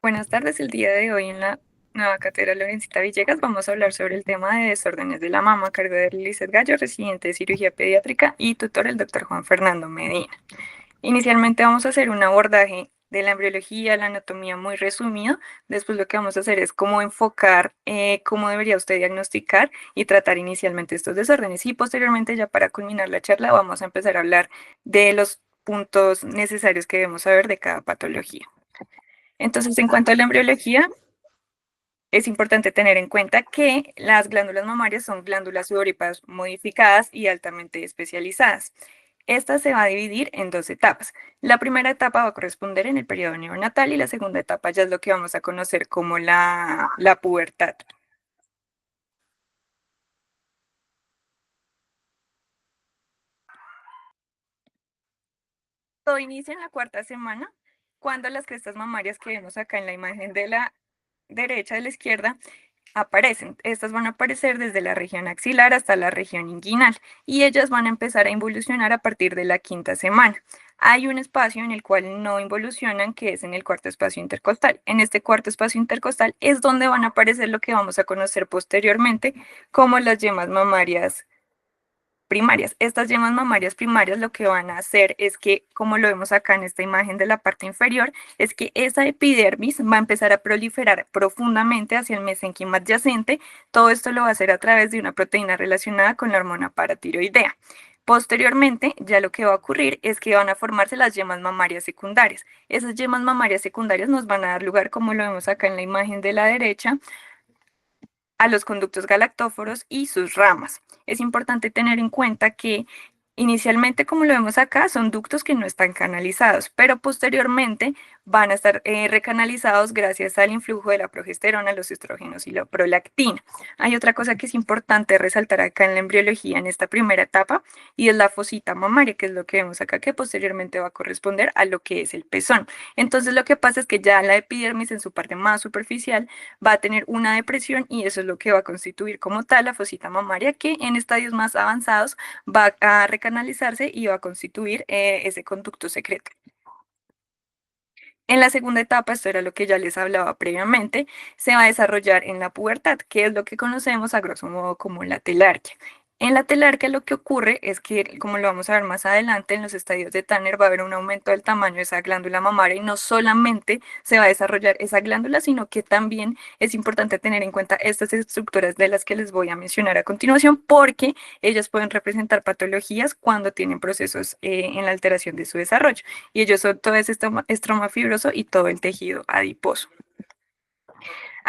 Buenas tardes, el día de hoy en la nueva cátedra Lorencita Villegas vamos a hablar sobre el tema de desórdenes de la mama a cargo de Lizeth Gallo, residente de cirugía pediátrica y tutor el doctor Juan Fernando Medina. Inicialmente vamos a hacer un abordaje de la embriología, la anatomía muy resumido. Después lo que vamos a hacer es cómo enfocar, cómo debería usted diagnosticar y tratar inicialmente estos desórdenes. Y posteriormente, ya para culminar la charla, vamos a empezar a hablar de los puntos necesarios que debemos saber de cada patología. Entonces, en cuanto a la embriología, es importante tener en cuenta que las glándulas mamarias son glándulas sudoríparas modificadas y altamente especializadas. Esta se va a dividir en dos etapas. La primera etapa va a corresponder en el periodo neonatal y la segunda etapa ya es lo que vamos a conocer como la pubertad. Todo inicia en la cuarta semana, cuando las crestas mamarias que vemos acá en la imagen de la derecha de la izquierda aparecen. Estas van a aparecer desde la región axilar hasta la región inguinal y ellas van a empezar a involucionar a partir de la quinta semana. Hay un espacio en el cual no involucionan, que es en el cuarto espacio intercostal. En este cuarto espacio intercostal es donde van a aparecer lo que vamos a conocer posteriormente como las yemas mamarias primarias. Estas yemas mamarias primarias lo que van a hacer es que, como lo vemos acá en esta imagen de la parte inferior, es que esa epidermis va a empezar a proliferar profundamente hacia el mesenquima adyacente. Todo esto lo va a hacer a través de una proteína relacionada con la hormona paratiroidea. Posteriormente, ya lo que va a ocurrir es que van a formarse las yemas mamarias secundarias. Esas yemas mamarias secundarias nos van a dar lugar, como lo vemos acá en la imagen de la derecha, a los conductos galactóforos y sus ramas. Es importante tener en cuenta que inicialmente, como lo vemos acá, son ductos que no están canalizados, pero posteriormente van a estar recanalizados gracias al influjo de la progesterona, los estrógenos y la prolactina. Hay otra cosa que es importante resaltar acá en la embriología en esta primera etapa y es la fosita mamaria, que es lo que vemos acá, que posteriormente va a corresponder a lo que es el pezón. Entonces lo que pasa es que ya la epidermis en su parte más superficial va a tener una depresión y eso es lo que va a constituir como tal la fosita mamaria, que en estadios más avanzados va a recanalizarse y va a constituir ese conducto secreto. En la segunda etapa, esto era lo que ya les hablaba previamente, se va a desarrollar en la pubertad, que es lo que conocemos a grosso modo como la telarquia. En la telarquia lo que ocurre es que, como lo vamos a ver más adelante, en los estadios de Tanner va a haber un aumento del tamaño de esa glándula mamaria y no solamente se va a desarrollar esa glándula, sino que también es importante tener en cuenta estas estructuras de las que les voy a mencionar a continuación, porque ellas pueden representar patologías cuando tienen procesos en la alteración de su desarrollo y ellos son todo ese estroma fibroso y todo el tejido adiposo.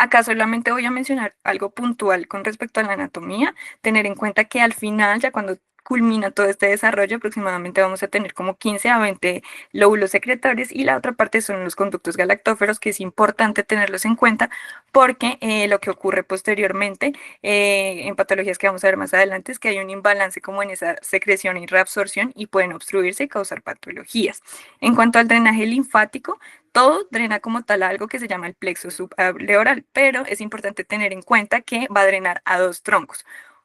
Acá solamente voy a mencionar algo puntual con respecto a la anatomía, tener en cuenta que al final, ya cuando culmina todo este desarrollo, aproximadamente vamos a tener como 15 a 20 lóbulos secretores y la otra parte son los conductos galactóferos, que es importante tenerlos en cuenta porque lo que ocurre posteriormente en patologías que vamos a ver más adelante es que hay un imbalance como en esa secreción y reabsorción y pueden obstruirse y causar patologías. En cuanto al drenaje linfático, todo drena como tal a algo que se llama el plexo subalveolar, pero es importante tener en cuenta que va a drenar a dos troncos,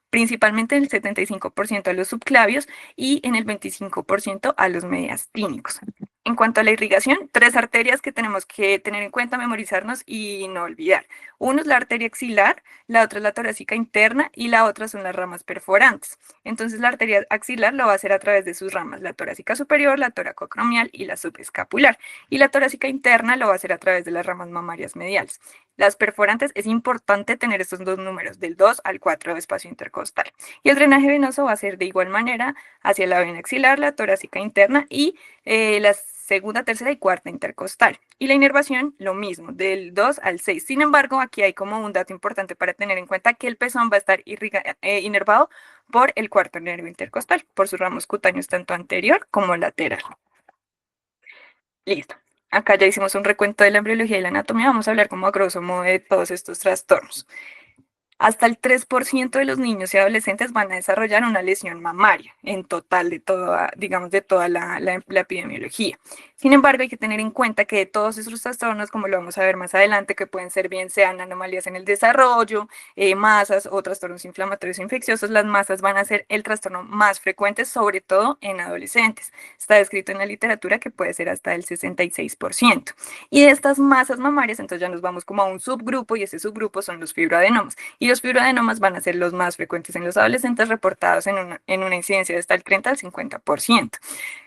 principalmente en el 75% a los subclavios y en el 25% a los mediastínicos. En cuanto a la irrigación, tres arterias que tenemos que tener en cuenta, memorizarnos y no olvidar. Uno es la arteria axilar, la otra es la torácica interna y la otra son las ramas perforantes. Entonces la arteria axilar lo va a hacer a través de sus ramas, la torácica superior, la toracoacromial y la subescapular. Y la torácica interna lo va a hacer a través de las ramas mamarias mediales. Las perforantes es importante tener estos dos números, del 2 al 4 de espacio intercostal. Y el drenaje venoso va a ser de igual manera hacia la vena axilar, la torácica interna y la segunda, tercera y cuarta intercostal. Y la inervación, lo mismo, del 2 al 6. Sin embargo, aquí hay como un dato importante para tener en cuenta que el pezón va a estar inervado por el cuarto nervio intercostal, por sus ramos cutáneos tanto anterior como lateral. Listo. Acá ya hicimos un recuento de la embriología y la anatomía. Vamos a hablar como a grosso modo de todos estos trastornos. Hasta el 3% de los niños y adolescentes van a desarrollar una lesión mamaria en total de toda, digamos, de toda la epidemiología. Sin embargo, hay que tener en cuenta que de todos esos trastornos, como lo vamos a ver más adelante, que pueden ser bien sean anomalías en el desarrollo, masas o trastornos inflamatorios infecciosos, las masas van a ser el trastorno más frecuente, sobre todo en adolescentes. Está descrito en la literatura que puede ser hasta el 66%. Y de estas masas mamarias, entonces ya nos vamos como a un subgrupo y ese subgrupo son los fibroadenomas. Y los fibroadenomas van a ser los más frecuentes en los adolescentes, reportados en una incidencia de hasta el 30 al 50%.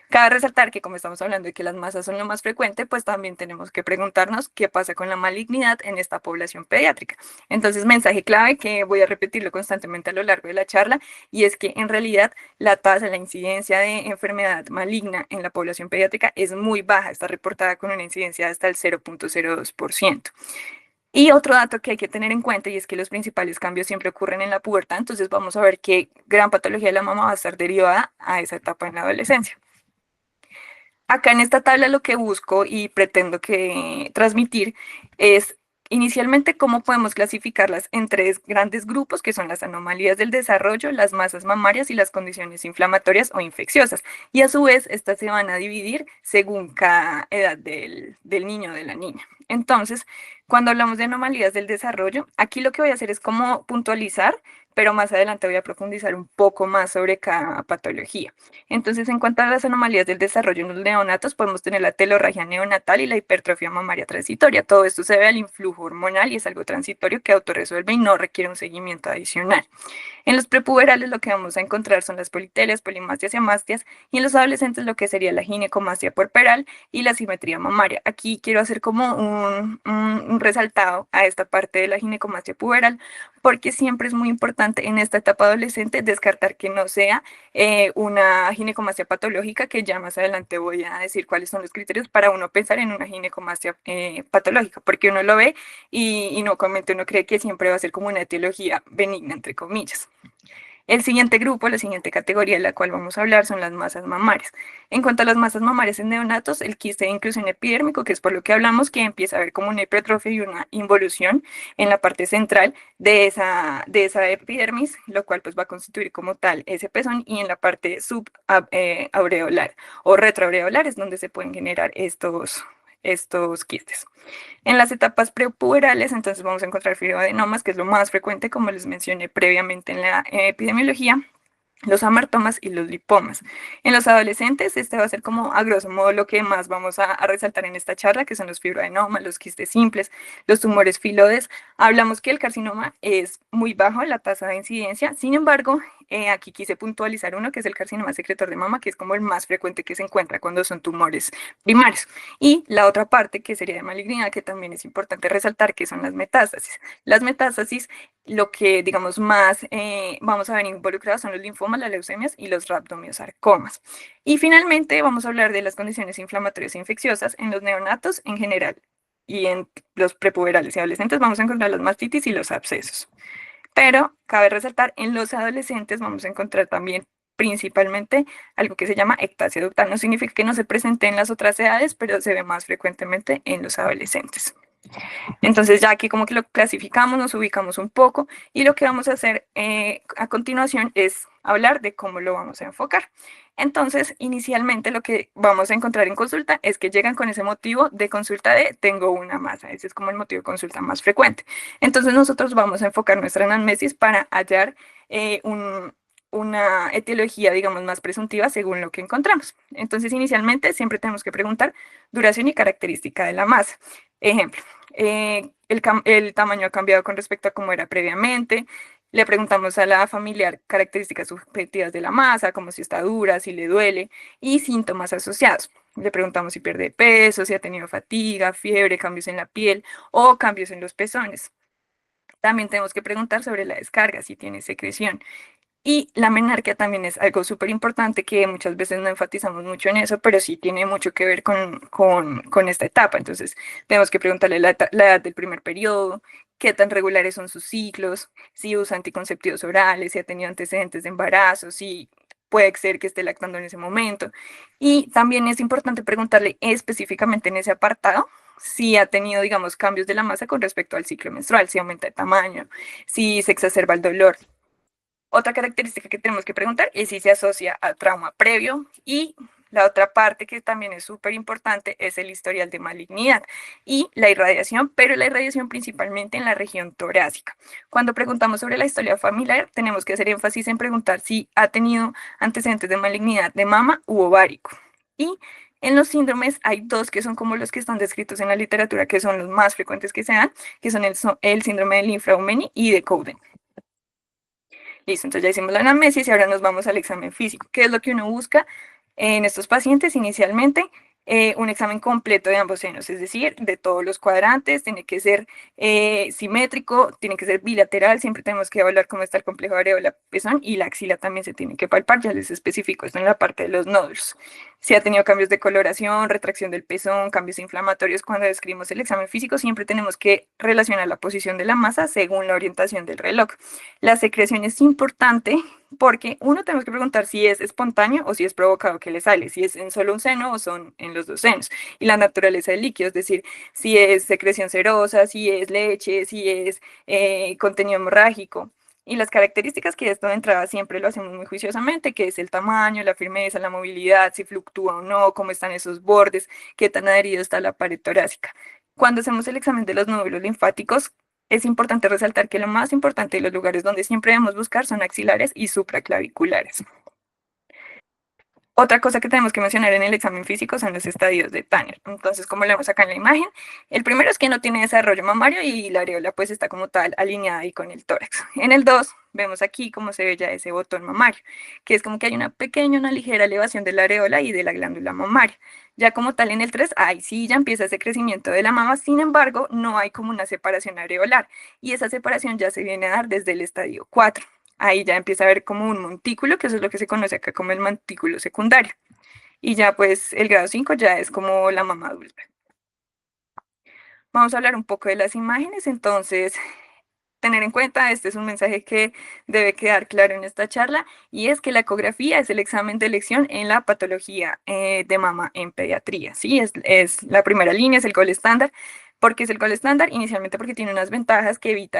Cabe resaltar que como estamos hablando de que las masas son lo más frecuente, pues también tenemos que preguntarnos qué pasa con la malignidad en esta población pediátrica. Entonces, mensaje clave que voy a repetirlo constantemente a lo largo de la charla, y es que en realidad la tasa, la incidencia de enfermedad maligna en la población pediátrica es muy baja, está reportada con una incidencia de hasta el 0,02%. Y otro dato que hay que tener en cuenta y es que los principales cambios siempre ocurren en la pubertad, entonces vamos a ver qué gran patología de la mama va a estar derivada a esa etapa en la adolescencia. Acá en esta tabla lo que busco y pretendo que transmitir es inicialmente cómo podemos clasificarlas en tres grandes grupos, que son las anomalías del desarrollo, las masas mamarias y las condiciones inflamatorias o infecciosas. Y a su vez, estas se van a dividir según cada edad del niño o de la niña. Entonces, cuando hablamos de anomalías del desarrollo, aquí lo que voy a hacer es como puntualizar, pero más adelante voy a profundizar un poco más sobre cada patología. Entonces, en cuanto a las anomalías del desarrollo en los neonatos, podemos tener la telorragia neonatal y la hipertrofia mamaria transitoria. Todo esto se debe al influjo hormonal y es algo transitorio que autorresuelve y no requiere un seguimiento adicional. En los prepuberales lo que vamos a encontrar son las politelias, polimastias y amastias, y en los adolescentes lo que sería la ginecomastia puerperal y la simetría mamaria. Aquí quiero hacer como un resaltado a esta parte de la ginecomastia puberal, porque siempre es muy importante en esta etapa adolescente descartar que no sea una ginecomastia patológica, que ya más adelante voy a decir cuáles son los criterios para uno pensar en una ginecomastia patológica, porque uno lo ve y no comenta, uno cree que siempre va a ser como una etiología benigna, entre comillas. El siguiente grupo, la siguiente categoría de la cual vamos a hablar son las masas mamarias. En cuanto a las masas mamarias en neonatos, el quiste de inclusión epidérmico, que es por lo que hablamos, que empieza a haber como una hipertrofia y una involución en la parte central de esa epidermis, lo cual pues va a constituir como tal ese pezón, y en la parte subaureolar o retroaureolar es donde se pueden generar estos quistes. En las etapas prepuberales, entonces vamos a encontrar fibroadenomas, que es lo más frecuente, como les mencioné previamente en la epidemiología, los amartomas y los lipomas. En los adolescentes, este va a ser como a grosso modo lo que más vamos a resaltar en esta charla, que son los fibroadenomas, los quistes simples, los tumores filodes. Hablamos que el carcinoma es muy bajo la tasa de incidencia, sin embargo, aquí quise puntualizar uno, que es el carcinoma secretor de mama, que es como el más frecuente que se encuentra cuando son tumores primarios. Y la otra parte, que sería de malignidad, que también es importante resaltar, que son las metástasis. Las metástasis, lo que digamos más vamos a ver involucrados son los linfomas, las leucemias y los rhabdomyosarcomas. Y finalmente vamos a hablar de las condiciones inflamatorias e infecciosas en los neonatos en general, y en los prepuberales y adolescentes vamos a encontrar las mastitis y los abscesos. Pero cabe resaltar, en los adolescentes vamos a encontrar también principalmente algo que se llama ectasia ductal. No significa que no se presente en las otras edades, pero se ve más frecuentemente en los adolescentes. Entonces ya aquí como que lo clasificamos, nos ubicamos un poco, y lo que vamos a hacer a continuación es hablar de cómo lo vamos a enfocar. Entonces, inicialmente lo que vamos a encontrar en consulta es que llegan con ese motivo de consulta de tengo una masa. Ese es como el motivo de consulta más frecuente. Entonces nosotros vamos a enfocar nuestra anamnesis para hallar una etiología, digamos, más presuntiva según lo que encontramos. Entonces, inicialmente siempre tenemos que preguntar duración y característica de la masa. Ejemplo, el tamaño ha cambiado con respecto a cómo era previamente. Le preguntamos a la familiar características subjetivas de la masa, como si está dura, si le duele, y síntomas asociados. Le preguntamos si pierde peso, si ha tenido fatiga, fiebre, cambios en la piel o cambios en los pezones. También tenemos que preguntar sobre la descarga, si tiene secreción. Y la menarquia también es algo súper importante, que muchas veces no enfatizamos mucho en eso, pero sí tiene mucho que ver con esta etapa. Entonces, tenemos que preguntarle la edad del primer periodo, qué tan regulares son sus ciclos, si usa anticonceptivos orales, si ha tenido antecedentes de embarazo, si puede ser que esté lactando en ese momento. Y también es importante preguntarle específicamente en ese apartado si ha tenido, digamos, cambios de la masa con respecto al ciclo menstrual, si aumenta de tamaño, si se exacerba el dolor. Otra característica que tenemos que preguntar es si se asocia a trauma previo y la otra parte que también es súper importante es el historial de malignidad y la irradiación, pero la irradiación principalmente en la región torácica. Cuando preguntamos sobre la historia familiar, tenemos que hacer énfasis en preguntar si ha tenido antecedentes de malignidad de mama u ovárico. Y en los síndromes hay dos que son como los que están descritos en la literatura, que son los más frecuentes que se dan, que son el síndrome de Linfraumeni y de Cowden. Listo, entonces ya hicimos la anamnesis y ahora nos vamos al examen físico. ¿Qué es lo que uno busca en estos pacientes inicialmente? Un examen completo de ambos senos, es decir, de todos los cuadrantes, tiene que ser simétrico, tiene que ser bilateral, siempre tenemos que evaluar cómo está el complejo areola-pezón y la axila también se tiene que palpar, ya les especifico esto en la parte de los nódulos. Si ha tenido cambios de coloración, retracción del pezón, cambios inflamatorios, cuando describimos el examen físico siempre tenemos que relacionar la posición de la masa según la orientación del reloj. La secreción es importante porque uno tenemos que preguntar si es espontáneo o si es provocado que le sale, si es en solo un seno o son en los dos senos. Y la naturaleza del líquido, es decir, si es secreción serosa, si es leche, si es contenido hemorrágico. Y las características que esto de entrada siempre lo hacemos muy juiciosamente, que es el tamaño, la firmeza, la movilidad, si fluctúa o no, cómo están esos bordes, qué tan adherido está la pared torácica. Cuando hacemos el examen de los nódulos linfáticos, es importante resaltar que lo más importante y los lugares donde siempre debemos buscar son axilares y supraclaviculares. Otra cosa que tenemos que mencionar en el examen físico son los estadios de Tanner. Entonces, como lo vemos acá en la imagen, el primero es que no tiene desarrollo mamario y la areola pues está como tal alineada ahí con el tórax. En el 2 vemos aquí cómo se ve ya ese botón mamario, que es como que hay una pequeña, una ligera elevación de la areola y de la glándula mamaria. Ya como tal en el 3, ahí sí ya empieza ese crecimiento de la mama, sin embargo, no hay como una separación areolar y esa separación ya se viene a dar desde el estadio 4. Ahí ya empieza a haber como un montículo, que eso es lo que se conoce acá como el montículo secundario. Y ya pues el grado 5 ya es como la mamá adulta. Vamos a hablar un poco de las imágenes, entonces tener en cuenta, este es un mensaje que debe quedar claro en esta charla, y es que la ecografía es el examen de elección en la patología de mama en pediatría, ¿sí? Es la primera línea, es el gold estándar. ¿Por qué es el gold estándar? Inicialmente porque tiene unas ventajas que evita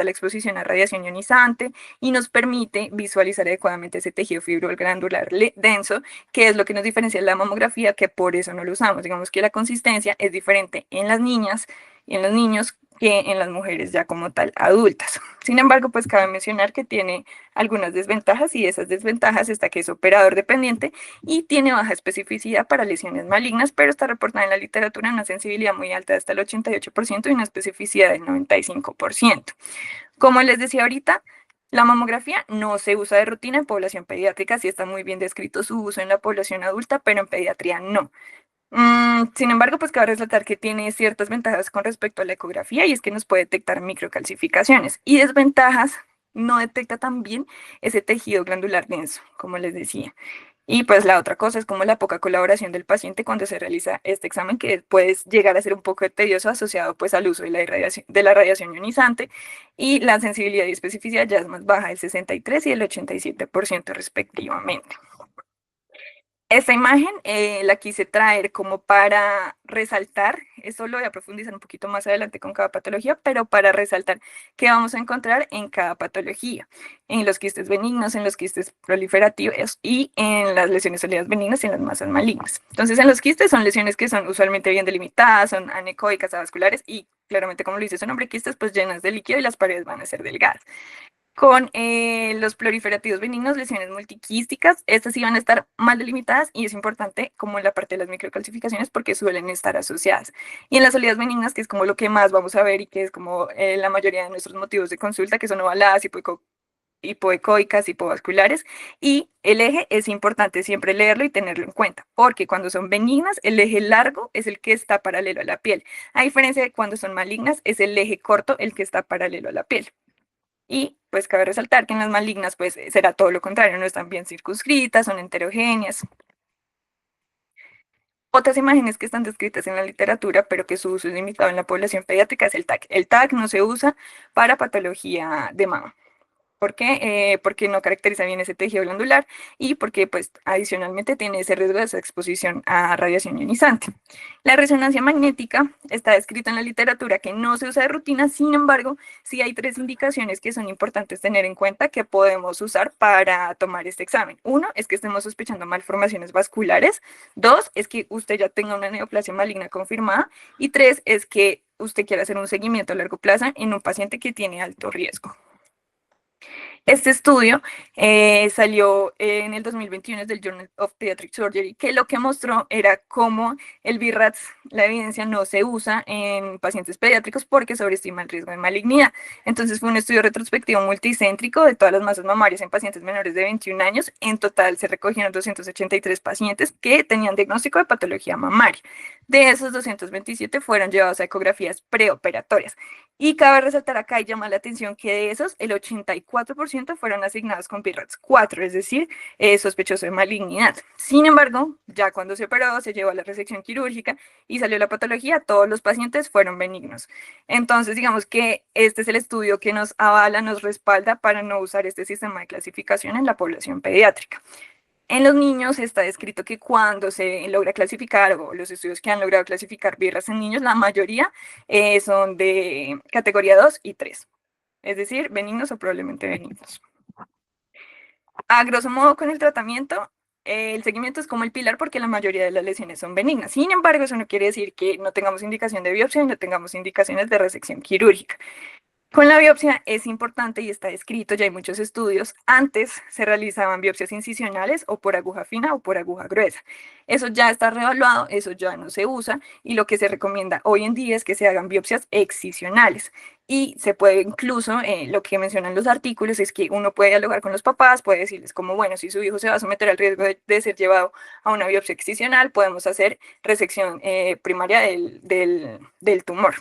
la exposición a radiación ionizante y nos permite visualizar adecuadamente ese tejido fibroglandular denso, que es lo que nos diferencia de la mamografía, que por eso no lo usamos. Digamos que la consistencia es diferente en las niñas y en los niños que en las mujeres ya como tal adultas. Sin embargo, pues cabe mencionar que tiene algunas desventajas y esas desventajas está que es operador dependiente y tiene baja especificidad para lesiones malignas, pero está reportada en la literatura una sensibilidad muy alta hasta el 88% y una especificidad del 95%. Como les decía ahorita, la mamografía no se usa de rutina en población pediátrica, sí está muy bien descrito su uso en la población adulta, pero en pediatría no. Sin embargo, pues cabe resaltar que tiene ciertas ventajas con respecto a la ecografía y es que nos puede detectar microcalcificaciones y desventajas, no detecta también ese tejido glandular denso, como les decía. Y pues la otra cosa es como la poca colaboración del paciente cuando se realiza este examen, que puede llegar a ser un poco tedioso asociado pues al uso de la radiación ionizante, y la sensibilidad y especificidad ya es más baja, el 63 y el 87% respectivamente. Esta imagen la quise traer como para resaltar, esto lo voy a profundizar un poquito más adelante con cada patología, pero para resaltar qué vamos a encontrar en cada patología, en los quistes benignos, en los quistes proliferativos y en las lesiones sólidas benignas y en las masas malignas. Entonces, en los quistes son lesiones que son usualmente bien delimitadas, son anecoicas, avasculares y claramente, como lo dice su nombre, quistes pues llenas de líquido y las paredes van a ser delgadas. Con los proliferativos benignos, lesiones multiquísticas, estas sí van a estar mal delimitadas y es importante como en la parte de las microcalcificaciones porque suelen estar asociadas. Y en las sólidas benignas, que es como lo que más vamos a ver y que es como la mayoría de nuestros motivos de consulta, que son ovaladas, hipoecoicas, hipovasculares, y el eje es importante siempre leerlo y tenerlo en cuenta, porque cuando son benignas, el eje largo es el que está paralelo a la piel, a diferencia de cuando son malignas, es el eje corto el que está paralelo a la piel. Y pues cabe resaltar que en las malignas pues será todo lo contrario, no están bien circunscritas, son heterogéneas. Otras imágenes que están descritas en la literatura, pero que su uso es limitado en la población pediátrica, es el TAC. El TAC no se usa para patología de mama, ¿Por qué? Porque no caracteriza bien ese tejido glandular y porque pues adicionalmente tiene ese riesgo de esa exposición a radiación ionizante. La resonancia magnética está descrita en la literatura que no se usa de rutina, sin embargo, sí hay tres indicaciones que son importantes tener en cuenta que podemos usar para tomar este examen. Uno es que estemos sospechando malformaciones vasculares. Dos es que usted ya tenga una neoplasia maligna confirmada. Y tres es que usted quiera hacer un seguimiento a largo plazo en un paciente que tiene alto riesgo. Este estudio salió en el 2021 del Journal of Pediatric Surgery, que lo que mostró era cómo el BIRATS, la evidencia, no se usa en pacientes pediátricos porque sobreestima el riesgo de malignidad. Entonces fue un estudio retrospectivo multicéntrico de todas las masas mamarias en pacientes menores de 21 años. En total se recogieron 283 pacientes que tenían diagnóstico de patología mamaria. De esos 227 fueron llevados a ecografías preoperatorias. Y cabe resaltar acá y llama la atención que de esos, el 84% fueron asignados con PIRATS 4, es decir, sospechoso de malignidad. Sin embargo, ya cuando se operó, se llevó a la resección quirúrgica y salió la patología, todos los pacientes fueron benignos. Entonces, digamos que este es el estudio que nos avala, nos respalda para no usar este sistema de clasificación en la población pediátrica. En los niños está descrito que cuando se logra clasificar, o los estudios que han logrado clasificar birras en niños, la mayoría son de categoría 2 y 3, es decir, benignos o probablemente benignos. A grosso modo, con el tratamiento, el seguimiento es como el pilar porque la mayoría de las lesiones son benignas. Sin embargo, eso no quiere decir que no tengamos indicación de biopsia y no tengamos indicaciones de resección quirúrgica. Con la biopsia es importante y está escrito, ya hay muchos estudios, antes se realizaban biopsias incisionales o por aguja fina o por aguja gruesa. Eso ya está reevaluado, eso ya no se usa y lo que se recomienda hoy en día es que se hagan biopsias excisionales. Y se puede incluso, lo que mencionan los artículos es que uno puede dialogar con los papás, puede decirles como, bueno, si su hijo se va a someter al riesgo de ser llevado a una biopsia excisional, podemos hacer resección primaria del tumor.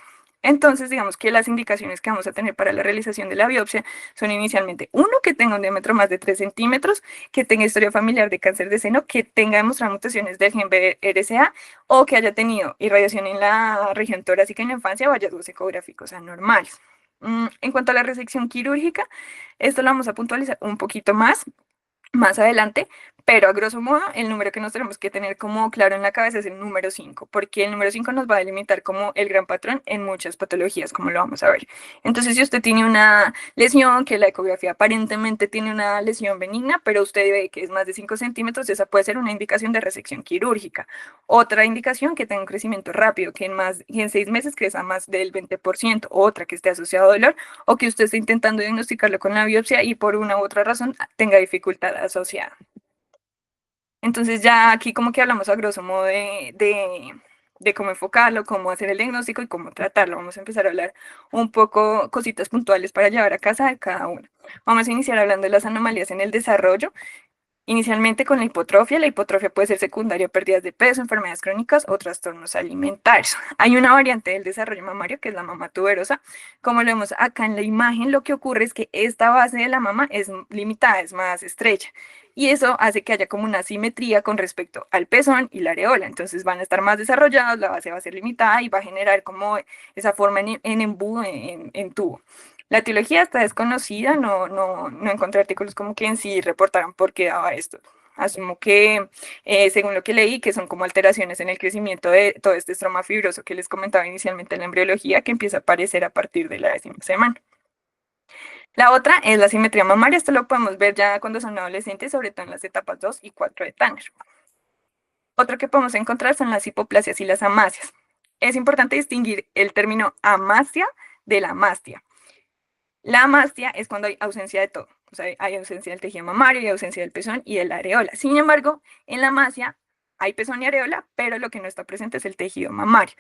Entonces, digamos que las indicaciones que vamos a tener para la realización de la biopsia son inicialmente uno que tenga un diámetro más de 3 centímetros, que tenga historia familiar de cáncer de seno, que tenga demostrado mutaciones del gen BRCA o que haya tenido irradiación en la región torácica en la infancia o hallazgos ecográficos anormales. En cuanto a la resección quirúrgica, esto lo vamos a puntualizar un poquito más adelante, pero a grosso modo el número que nos tenemos que tener como claro en la cabeza es el número 5, porque el número 5 nos va a delimitar como el gran patrón en muchas patologías, como lo vamos a ver. Entonces, si usted tiene una lesión, que la ecografía aparentemente tiene una lesión benigna, pero usted ve que es más de 5 centímetros, esa puede ser una indicación de resección quirúrgica. Otra indicación que tenga un crecimiento rápido, que en 6 meses crezca más del 20%, otra que esté asociado a dolor, o que usted esté intentando diagnosticarlo con la biopsia y por una u otra razón tenga dificultad asociada. Entonces ya aquí como que hablamos a grosso modo de cómo enfocarlo, cómo hacer el diagnóstico y cómo tratarlo. Vamos a empezar a hablar un poco cositas puntuales para llevar a casa de cada uno. Vamos a iniciar hablando de las anomalías en el desarrollo. Inicialmente con la hipotrofia puede ser secundaria a pérdidas de peso, enfermedades crónicas o trastornos alimentarios. Hay una variante del desarrollo mamario que es la mama tuberosa. Como lo vemos acá en la imagen, lo que ocurre es que esta base de la mama es limitada, es más estrecha. Y eso hace que haya como una simetría con respecto al pezón y la areola. Entonces van a estar más desarrollados, la base va a ser limitada y va a generar como esa forma en embudo, en tubo. La etiología está desconocida, no encontré artículos como que en sí reportaran por qué daba esto. Asumo que, según lo que leí, que son como alteraciones en el crecimiento de todo este estroma fibroso que les comentaba inicialmente en la embriología, que empieza a aparecer a partir de la 10ª semana. La otra es la simetría mamaria, esto lo podemos ver ya cuando son adolescentes, sobre todo en las etapas 2 y 4 de Tanner. Otro que podemos encontrar son las hipoplasias y las amasias. Es importante distinguir el término amasia de la amastia. La amastia es cuando hay ausencia de todo, o sea, hay ausencia del tejido mamario, hay ausencia del pezón y de la areola. Sin embargo, en la amastia hay pezón y areola, pero lo que no está presente es el tejido mamario.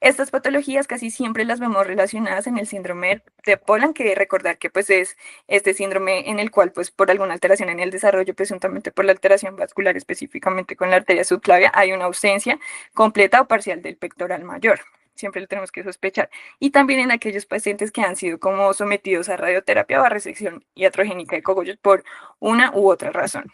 Estas patologías casi siempre las vemos relacionadas en el síndrome de Poland, que recordar que pues es este síndrome en el cual pues por alguna alteración en el desarrollo, presuntamente por la alteración vascular específicamente con la arteria subclavia, hay una ausencia completa o parcial del pectoral mayor. Siempre lo tenemos que sospechar. Y también en aquellos pacientes que han sido como sometidos a radioterapia o a resección iatrogénica de cogollos por una u otra razón.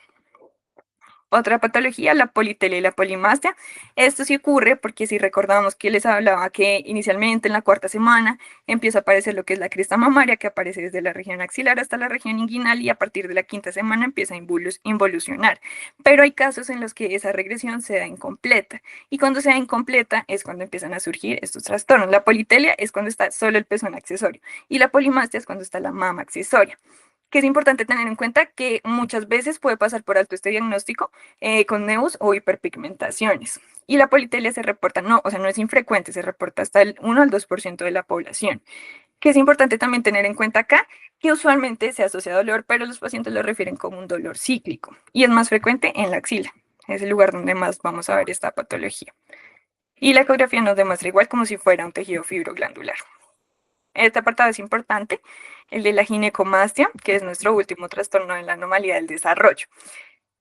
Otra patología, la politelia y la polimastia. Esto sí ocurre porque si recordamos que les hablaba que inicialmente en la cuarta semana empieza a aparecer lo que es la cresta mamaria, que aparece desde la región axilar hasta la región inguinal y a partir de la quinta semana empieza a involucionar. Pero hay casos en los que esa regresión se da incompleta y cuando se da incompleta es cuando empiezan a surgir estos trastornos. La politelia es cuando está solo el pezón accesorio y la polimastia es cuando está la mama accesoria, que es importante tener en cuenta que muchas veces puede pasar por alto este diagnóstico con neus o hiperpigmentaciones. Y la politelia se reporta, no, o sea, no es infrecuente, se reporta hasta el 1 al 2% de la población. Que es importante también tener en cuenta acá que usualmente se asocia a dolor, pero los pacientes lo refieren como un dolor cíclico y es más frecuente en la axila. Es el lugar donde más vamos a ver esta patología. Y la ecografía nos demuestra igual como si fuera un tejido fibroglandular. Este apartado es importante, el de la ginecomastia, que es nuestro último trastorno en la anomalía del desarrollo.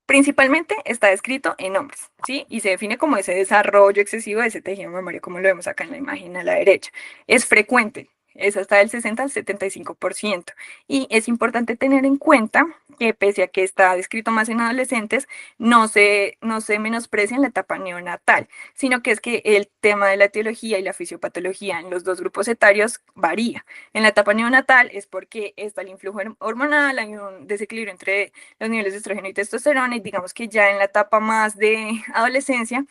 Principalmente está descrito en hombres, ¿sí? Y se define como ese desarrollo excesivo de ese tejido mamario, como lo vemos acá en la imagen a la derecha. Es frecuente, es hasta del 60 al 75%. Y es importante tener en cuenta que pese a que está descrito más en adolescentes, no se menosprecia en la etapa neonatal, sino que es que el tema de la etiología y la fisiopatología en los dos grupos etarios varía. En la etapa neonatal es porque está el influjo hormonal, hay un desequilibrio entre los niveles de estrógeno y testosterona, y digamos que ya en la etapa más de adolescencia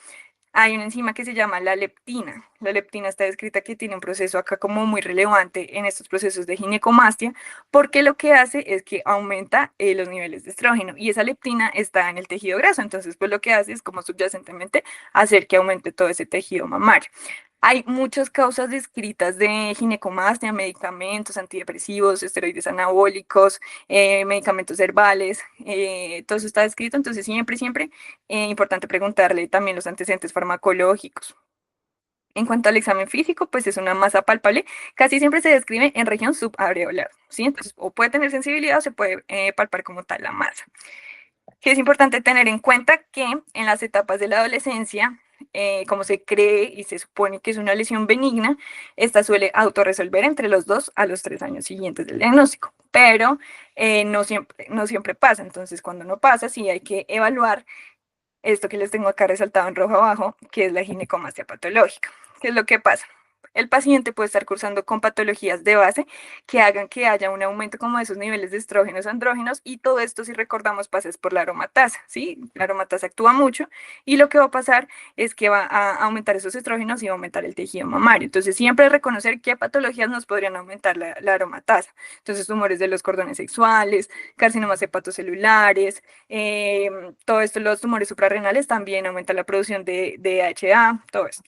hay una enzima que se llama la leptina. La leptina está descrita que tiene un proceso acá como muy relevante en estos procesos de ginecomastia, porque lo que hace es que aumenta los niveles de estrógeno y esa leptina está en el tejido graso, entonces pues lo que hace es como subyacentemente hacer que aumente todo ese tejido mamario. Hay muchas causas descritas de ginecomastia, medicamentos antidepresivos, esteroides anabólicos, medicamentos herbales, todo eso está descrito, entonces siempre importante preguntarle también los antecedentes farmacológicos. En cuanto al examen físico, pues es una masa palpable, casi siempre se describe en región subareolar, ¿sí? Entonces, o puede tener sensibilidad o se puede palpar como tal la masa. Que es importante tener en cuenta que en las etapas de la adolescencia, como se cree y se supone que es una lesión benigna, esta suele autorresolver entre los 2 a los 3 años siguientes del diagnóstico, pero no siempre pasa. Entonces, cuando no pasa, sí hay que evaluar esto que les tengo acá resaltado en rojo abajo, que es la ginecomastia patológica. ¿Qué es lo que pasa? El paciente puede estar cursando con patologías de base que hagan que haya un aumento como de esos niveles de estrógenos, andrógenos, y todo esto, si recordamos, pasa es por la aromatasa, ¿sí? La aromatasa actúa mucho y lo que va a pasar es que va a aumentar esos estrógenos y va a aumentar el tejido mamario. Entonces, siempre reconocer qué patologías nos podrían aumentar la aromatasa. Entonces, tumores de los cordones sexuales, carcinomas hepatocelulares, todo esto, los tumores suprarrenales también aumentan la producción de DHA, todo esto.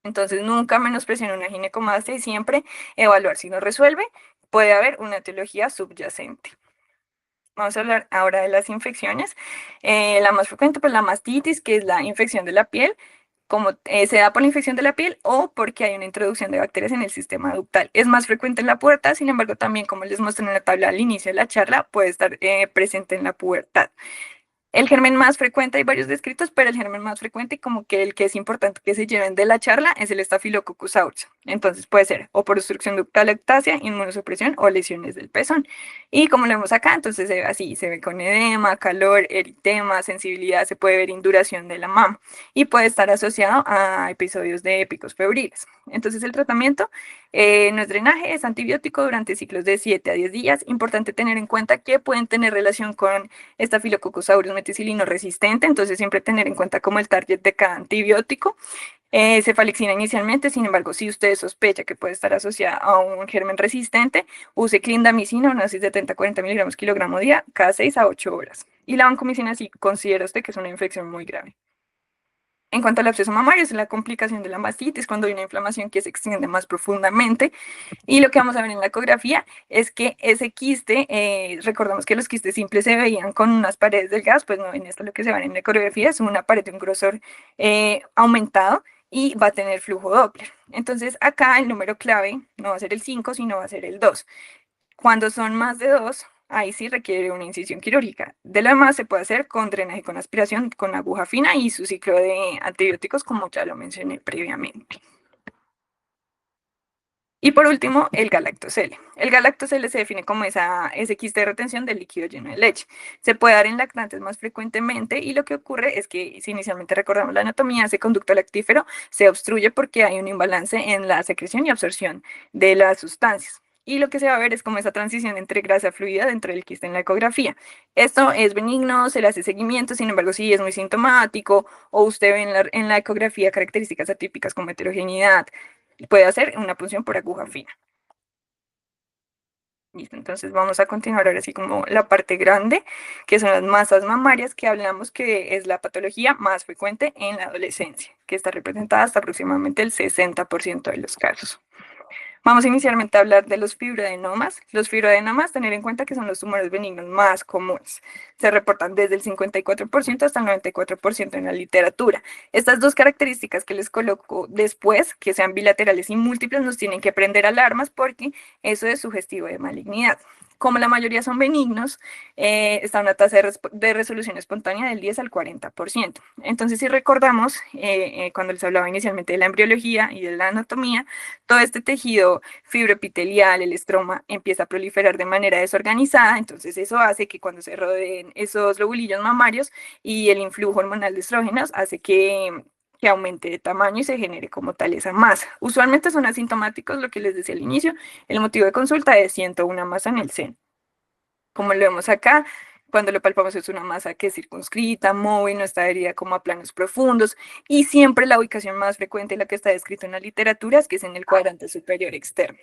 Entonces, nunca menospreciar una ginecomastia y siempre evaluar. Si no resuelve, puede haber una etiología subyacente. Vamos a hablar ahora de las infecciones. La más frecuente, pues la mastitis, que es la infección de la piel, como se da por la infección de la piel o porque hay una introducción de bacterias en el sistema ductal. Es más frecuente en la pubertad, sin embargo, también, como les mostré en la tabla al inicio de la charla, puede estar presente en la pubertad. El germen más frecuente, hay varios descritos, pero el germen más frecuente, como que el que es importante que se lleven de la charla, es el Staphylococcus aureus. Entonces puede ser o por obstrucción ductal, ectasia, inmunosupresión o lesiones del pezón. Y como lo vemos acá, entonces se ve así, se ve con edema, calor, eritema, sensibilidad, se puede ver induración de la mama y puede estar asociado a episodios de épicos febriles. Entonces el tratamiento no es drenaje, es antibiótico durante ciclos de 7 a 10 días. Importante tener en cuenta que pueden tener relación con Staphylococcus aureus meticilino resistente, entonces siempre tener en cuenta como el target de cada antibiótico. Cefalexina inicialmente, sin embargo, si usted sospecha que puede estar asociada a un germen resistente, use clindamicina, una dosis de 30 a 40 miligramos kilogramo día, cada 6 a 8 horas. Y la vancomicina si considera usted que es una infección muy grave. En cuanto al absceso mamario, es la complicación de la mastitis, cuando hay una inflamación que se extiende más profundamente. Y lo que vamos a ver en la ecografía es que ese quiste, recordamos que los quistes simples se veían con unas paredes delgadas, pues no, en esto lo que se ve en la ecografía es una pared de un grosor aumentado y va a tener flujo Doppler. Entonces acá el número clave no va a ser el 5, sino va a ser el 2. Cuando son más de 2, ahí sí requiere una incisión quirúrgica. De lo demás se puede hacer con drenaje, con aspiración, con aguja fina y su ciclo de antibióticos, como ya lo mencioné previamente. Y por último, el galactosele. El galactosele se define como ese quiste de retención del líquido lleno de leche. Se puede dar en lactantes más frecuentemente y lo que ocurre es que, si inicialmente recordamos la anatomía, ese conducto lactífero se obstruye porque hay un imbalance en la secreción y absorción de las sustancias. Y lo que se va a ver es como esa transición entre grasa fluida dentro del quiste en la ecografía. Esto es benigno, se le hace seguimiento, sin embargo, si es muy sintomático o usted ve en la ecografía características atípicas como heterogeneidad, puede hacer una punción por aguja fina. Listo, entonces vamos a continuar ahora sí como la parte grande, que son las masas mamarias, que hablamos que es la patología más frecuente en la adolescencia, que está representada hasta aproximadamente el 60% de los casos. Vamos inicialmente a hablar de los fibroadenomas. Los fibroadenomas, tener en cuenta que son los tumores benignos más comunes. Se reportan desde el 54% hasta el 94% en la literatura. Estas dos características que les coloco después, que sean bilaterales y múltiples, nos tienen que prender alarmas porque eso es sugestivo de malignidad. Como la mayoría son benignos, está una tasa de resolución espontánea del 10 al 40%. Entonces, si recordamos, cuando les hablaba inicialmente de la embriología y de la anatomía, todo este tejido fibroepitelial, el estroma, empieza a proliferar de manera desorganizada, entonces eso hace que cuando se rodeen esos lobulillos mamarios y el influjo hormonal de estrógenos hace que aumente de tamaño y se genere como tal esa masa. Usualmente son asintomáticos, lo que les decía al inicio, el motivo de consulta es siento una masa en el seno. Como lo vemos acá, cuando lo palpamos es una masa que es circunscrita, móvil, no está adherida como a planos profundos, y siempre la ubicación más frecuente, la que está descrita en la literatura, es que es en el cuadrante superior externo.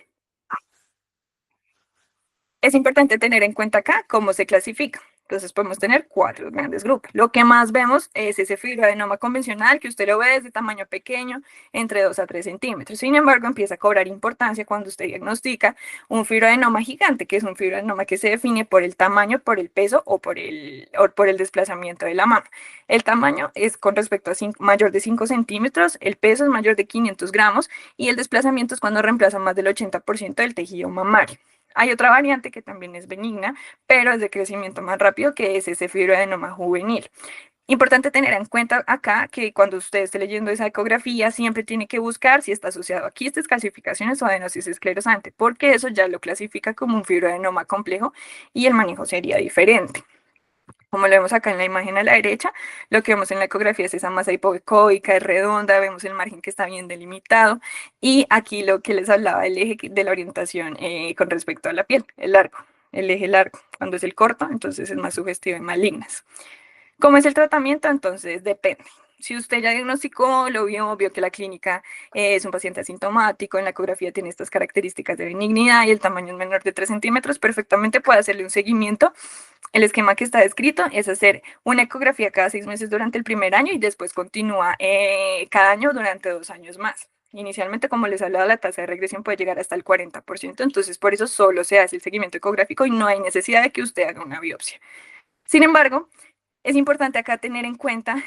Es importante tener en cuenta acá cómo se clasifica. Entonces podemos tener cuatro grandes grupos. Lo que más vemos es ese fibroadenoma convencional, que usted lo ve de tamaño pequeño, entre 2 a 3 centímetros. Sin embargo, empieza a cobrar importancia cuando usted diagnostica un fibroadenoma gigante, que es un fibroadenoma que se define por el tamaño, por el peso o por el desplazamiento de la mama. El tamaño es con respecto a mayor de 5 centímetros, el peso es mayor de 500 gramos y el desplazamiento es cuando reemplaza más del 80% del tejido mamario. Hay otra variante que también es benigna, pero es de crecimiento más rápido, que es ese fibroadenoma juvenil. Importante tener en cuenta acá que cuando usted esté leyendo esa ecografía, siempre tiene que buscar si está asociado a quistes, calcificaciones o adenosis esclerosante, porque eso ya lo clasifica como un fibroadenoma complejo y el manejo sería diferente. Como lo vemos acá en la imagen a la derecha, lo que vemos en la ecografía es esa masa hipoecóica, es redonda, vemos el margen que está bien delimitado, y aquí lo que les hablaba del eje de la orientación con respecto a la piel, el largo, el eje largo. Cuando es el corto, entonces es más sugestivo de malignas. ¿Cómo es el tratamiento? Entonces depende. Si usted ya diagnosticó, lo vio que la clínica es un paciente asintomático, en la ecografía tiene estas características de benignidad y el tamaño es menor de 3 centímetros, perfectamente puede hacerle un seguimiento. El esquema que está descrito es hacer una ecografía cada 6 meses durante el primer año y después continúa cada año durante 2 años más. Inicialmente, como les hablaba, la tasa de regresión puede llegar hasta el 40%, entonces por eso solo se hace el seguimiento ecográfico y no hay necesidad de que usted haga una biopsia. Sin embargo, es importante acá tener en cuenta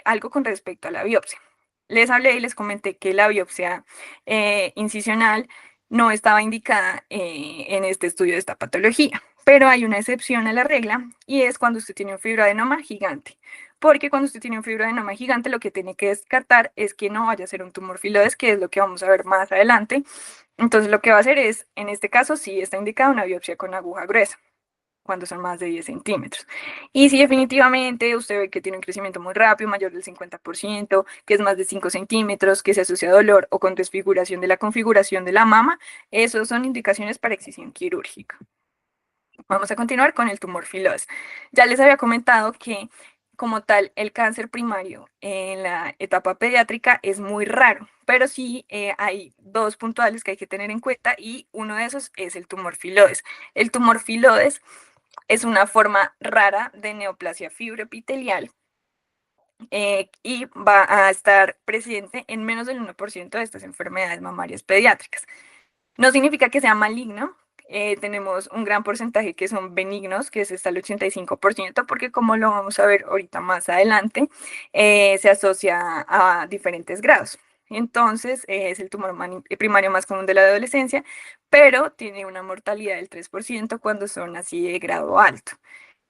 algo con respecto a la biopsia. Les hablé y les comenté que la biopsia incisional no estaba indicada en este estudio de esta patología, pero hay una excepción a la regla y es cuando usted tiene un fibroadenoma gigante. Porque cuando usted tiene un fibroadenoma gigante, lo que tiene que descartar es que no vaya a ser un tumor filodes, que es lo que vamos a ver más adelante. Entonces, lo que va a hacer es, en este caso, sí está indicada una biopsia con aguja gruesa cuando son más de 10 centímetros. Y si definitivamente usted ve que tiene un crecimiento muy rápido, mayor del 50%, que es más de 5 centímetros, que se asocia a dolor o con desfiguración de la configuración de la mama, esos son indicaciones para excisión quirúrgica. Vamos a continuar con el tumor filoso. Ya les había comentado que como tal el cáncer primario en la etapa pediátrica es muy raro, pero sí hay dos puntuales que hay que tener en cuenta y uno de esos es el tumor filodes. El tumor filodes es una forma rara de neoplasia fibroepitelial y va a estar presente en menos del 1% de estas enfermedades mamarias pediátricas. No significa que sea maligno. Tenemos un gran porcentaje que son benignos, que es hasta el 85%, porque como lo vamos a ver ahorita más adelante, se asocia a diferentes grados. Entonces, es el tumor primario más común de la adolescencia, pero tiene una mortalidad del 3% cuando son así de grado alto.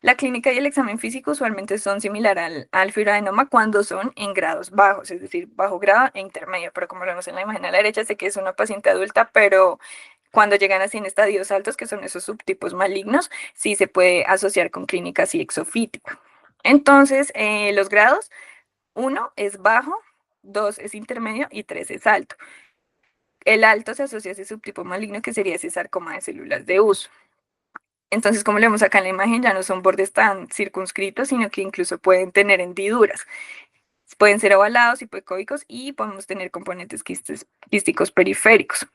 La clínica y el examen físico usualmente son similar al fibroadenoma cuando son en grados bajos, es decir, bajo grado e intermedio, pero como lo vemos en la imagen a la derecha, sé que es una paciente adulta, pero cuando llegan así en estadios altos, que son esos subtipos malignos, sí se puede asociar con clínica así exofítica. Entonces, los grados, uno es bajo, dos es intermedio y tres es alto. El alto se asocia a ese subtipo maligno que sería ese sarcoma de células de uso. Entonces, como lo vemos acá en la imagen, ya no son bordes tan circunscritos, sino que incluso pueden tener hendiduras. Pueden ser ovalados, hipoecóicos y podemos tener componentes quísticos periféricos.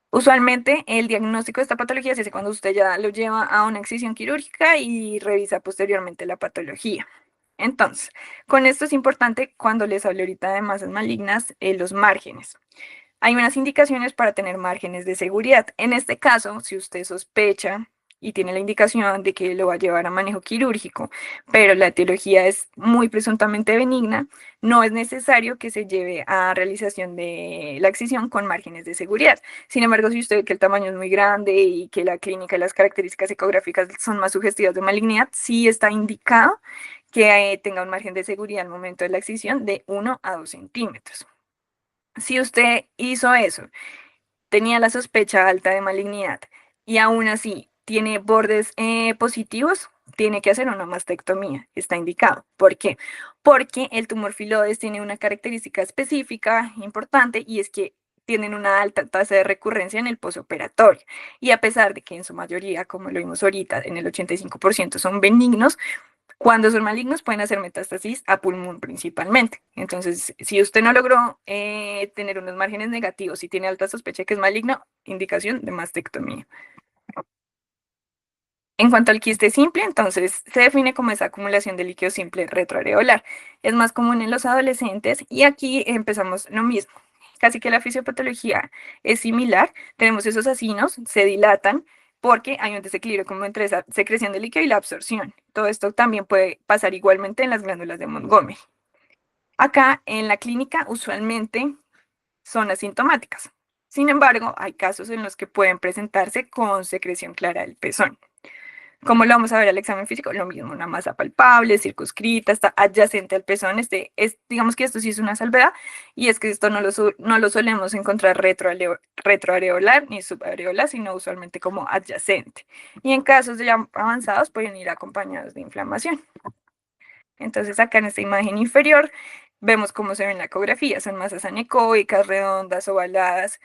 Usualmente el diagnóstico de esta patología se hace cuando usted ya lo lleva a una excisión quirúrgica y revisa posteriormente la patología. Entonces, con esto es importante cuando les hablé ahorita de masas malignas, los márgenes. Hay unas indicaciones para tener márgenes de seguridad. En este caso, si usted sospecha y tiene la indicación de que lo va a llevar a manejo quirúrgico, pero la etiología es muy presuntamente benigna, no es necesario que se lleve a realización de la excisión con márgenes de seguridad. Sin embargo, si usted ve que el tamaño es muy grande y que la clínica y las características ecográficas son más sugestivas de malignidad, sí está indicado que tenga un margen de seguridad al momento de la excisión de 1 a 2 centímetros. Si usted hizo eso, tenía la sospecha alta de malignidad y aún así tiene bordes positivos, tiene que hacer una mastectomía, está indicado. ¿Por qué? Porque el tumor filodes tiene una característica específica importante y es que tienen una alta tasa de recurrencia en el posoperatorio. Y a pesar de que en su mayoría, como lo vimos ahorita, en el 85% son benignos, cuando son malignos pueden hacer metástasis a pulmón principalmente. Entonces, si usted no logró tener unos márgenes negativos y tiene alta sospecha de que es maligno, indicación de mastectomía. En cuanto al quiste simple, entonces se define como esa acumulación de líquido simple retroareolar. Es más común en los adolescentes y aquí empezamos lo mismo. Casi que la fisiopatología es similar. Tenemos esos acinos, se dilatan porque hay un desequilibrio como entre esa secreción de líquido y la absorción. Todo esto también puede pasar igualmente en las glándulas de Montgomery. Acá en la clínica usualmente son asintomáticas. Sin embargo, hay casos en los que pueden presentarse con secreción clara del pezón. ¿Cómo lo vamos a ver al examen físico? Lo mismo, una masa palpable, circunscrita, está adyacente al pezón. Digamos que esto sí es una salvedad, y es que esto no lo solemos encontrar retroareolar ni subareolar, sino usualmente como adyacente. Y en casos ya avanzados pueden ir acompañados de inflamación. Entonces acá en esta imagen inferior vemos cómo se ve en la ecografía. Son masas anecoicas, redondas, ovaladas,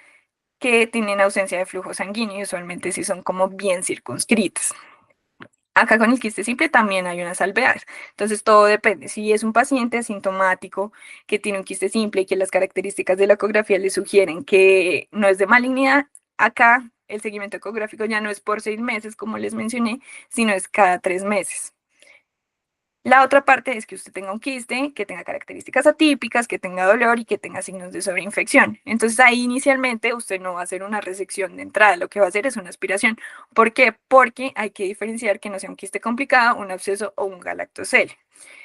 que tienen ausencia de flujo sanguíneo y usualmente sí son como bien circunscritas. Acá con el quiste simple también hay unas salvedades. Entonces todo depende. Si es un paciente asintomático que tiene un quiste simple y que las características de la ecografía le sugieren que no es de malignidad, acá el seguimiento ecográfico ya no es por 6 meses, como les mencioné, sino es cada 3 meses. La otra parte es que usted tenga un quiste, que tenga características atípicas, que tenga dolor y que tenga signos de sobreinfección. Entonces ahí inicialmente usted no va a hacer una resección de entrada, lo que va a hacer es una aspiración. ¿Por qué? Porque hay que diferenciar que no sea un quiste complicado, un absceso o un galactocele.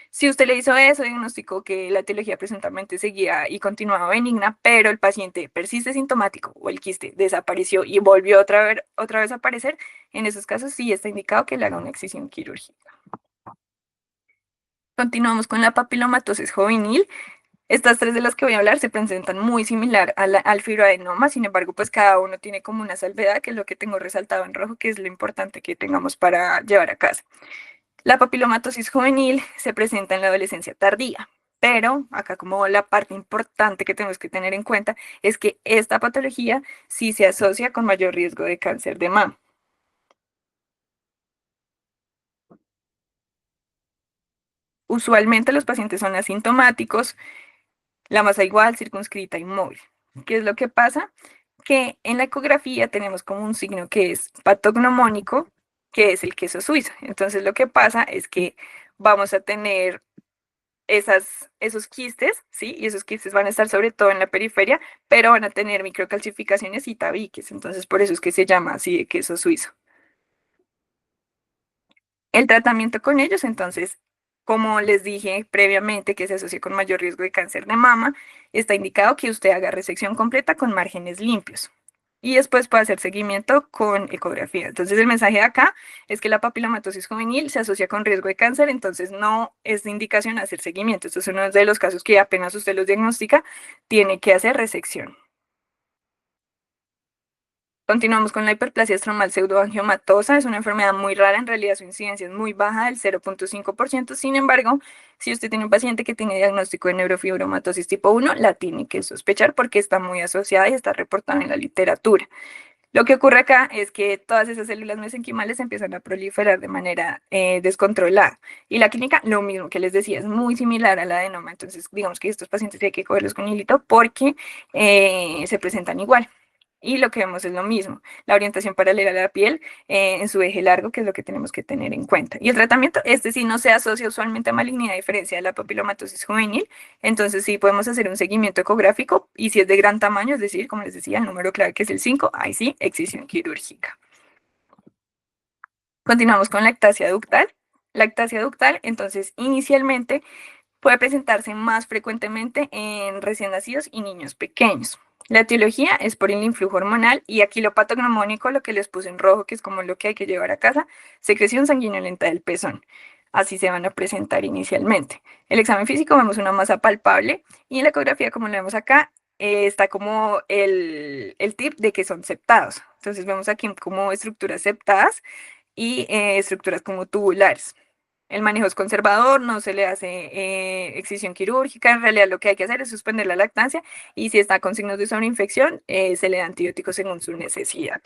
Si usted le hizo eso, diagnosticó que la etiología presuntamente seguía y continuaba benigna, pero el paciente persiste sintomático o el quiste desapareció y volvió otra vez a aparecer, en esos casos sí está indicado que le haga una excisión quirúrgica. Continuamos con la papilomatosis juvenil. Estas tres de las que voy a hablar se presentan muy similar al fibroadenoma, sin embargo, pues cada uno tiene como una salvedad, que es lo que tengo resaltado en rojo, que es lo importante que tengamos para llevar a casa. La papilomatosis juvenil se presenta en la adolescencia tardía, pero acá como la parte importante que tenemos que tener en cuenta es que esta patología sí se asocia con mayor riesgo de cáncer de mama. Usualmente los pacientes son asintomáticos, la masa igual, circunscrita, inmóvil. ¿Qué es lo que pasa? Que en la ecografía tenemos como un signo que es patognomónico, que es el queso suizo. Entonces lo que pasa es que vamos a tener esos quistes, ¿sí? Y esos quistes van a estar sobre todo en la periferia, pero van a tener microcalcificaciones y tabiques. Entonces por eso es que se llama así de queso suizo. El tratamiento con ellos, entonces, como les dije previamente, que se asocia con mayor riesgo de cáncer de mama, está indicado que usted haga resección completa con márgenes limpios. y después puede hacer seguimiento con ecografía. Entonces el mensaje de acá es que la papilomatosis juvenil se asocia con riesgo de cáncer, entonces no es de indicación hacer seguimiento. Estos es uno de los casos que apenas usted los diagnostica, tiene que hacer resección. Continuamos con la hiperplasia estromal pseudoangiomatosa. Es una enfermedad muy rara, en realidad su incidencia es muy baja, del 0.5%. Sin embargo, si usted tiene un paciente que tiene diagnóstico de neurofibromatosis tipo 1, la tiene que sospechar porque está muy asociada y está reportada en la literatura. Lo que ocurre acá es que todas esas células mesenquimales empiezan a proliferar de manera descontrolada. Y la clínica, lo mismo que les decía, es muy similar a la adenoma. Entonces, digamos que estos pacientes hay que cogerlos con hilito porque se presentan igual. Y lo que vemos es lo mismo, la orientación paralela a la piel en su eje largo, que es lo que tenemos que tener en cuenta. Y el tratamiento, este sí no se asocia usualmente a malignidad, a diferencia de la papilomatosis juvenil. Entonces sí podemos hacer un seguimiento ecográfico y si es de gran tamaño, es decir, como les decía, el número clave que es el 5, ahí sí, excisión quirúrgica. Continuamos con lactasia ductal. Lactasia ductal, entonces inicialmente puede presentarse más frecuentemente en recién nacidos y niños pequeños. La etiología es por el influjo hormonal y aquí lo patognomónico, lo que les puse en rojo, que es como lo que hay que llevar a casa, secreción sanguinolenta del pezón. Así se van a presentar inicialmente. El examen físico vemos una masa palpable y en la ecografía, como lo vemos acá, está como el tip de que son septados. Entonces vemos aquí como estructuras septadas y estructuras como tubulares. El manejo es conservador, no se le hace excisión quirúrgica, en realidad lo que hay que hacer es suspender la lactancia y si está con signos de sobreinfección, se le da antibióticos según su necesidad.